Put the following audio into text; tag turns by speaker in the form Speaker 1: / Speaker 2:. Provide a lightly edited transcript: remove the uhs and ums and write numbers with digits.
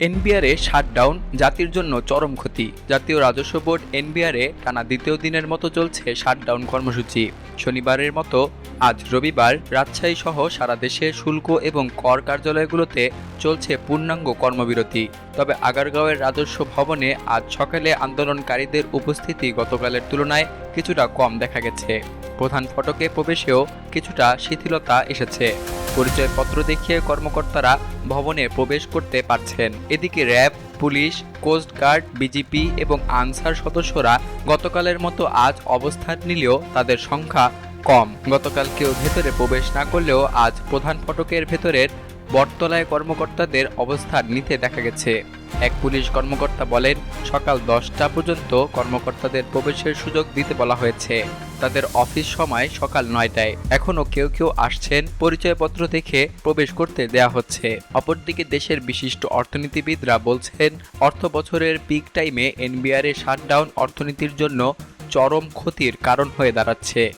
Speaker 1: এনবিআরে shutdown জাতির জন্য চরম ক্ষতি। জাতীয় রাজস্ব বোর্ড এনবিআরে টানা দ্বিতীয় দিনের মতো চলছে শাটডাউন কর্মসূচি। শনিবারের মতো আজ রবিবার রাজশাহী সহ সারা দেশে শুল্ক এবং কর কার্যালয়গুলোতে চলছে পূর্ণাঙ্গ কর্মবিরতি। তবে আগারগাঁওয়ের রাজস্ব ভবনে আজ সকালে আন্দোলনকারীদের উপস্থিতি গতকালের তুলনায় কিছুটা কম দেখা গেছে। প্রধান ফটকে প্রবেশেও কিছুটা শিথিলতা এসেছে। পরিচয়পত্র দেখিয়ে কর্মকর্তারা ভবনে প্রবেশ করতে পারছেন। এদিকে র্যাব, পুলিশ, কোস্টগার্ড, বিজিপি এবং আনসার সদস্যরা গতকালের মতো আজ অবস্থান নিলেও তাদের সংখ্যা কম। গতকাল কেউ ভেতরে প্রবেশ না করলেও আজ প্রধান ফটকের ভেতরের বটতলায় কর্মকর্তাদের অবস্থান নিতে দেখা গেছে। এক পুলিশ কর্মকর্তা বলেন, সকাল 10টা পর্যন্ত কর্মকর্তাদের প্রবেশের সুযোগ দিতে বলা হয়েছে। তাদের অফিস সময় সকাল 9টায়। এখনও কেউ কেউ আসছেন, পরিচয়পত্র দেখে প্রবেশ করতে দেয়া হচ্ছে। অপরদিকে দেশের বিশিষ্ট অর্থনীতিবিদরা বলছেন, অর্থ বছরের পিক টাইমে এনবিআর শাটডাউন অর্থনীতির জন্য চরম ক্ষতির কারণ হয়ে দাঁড়াচ্ছে।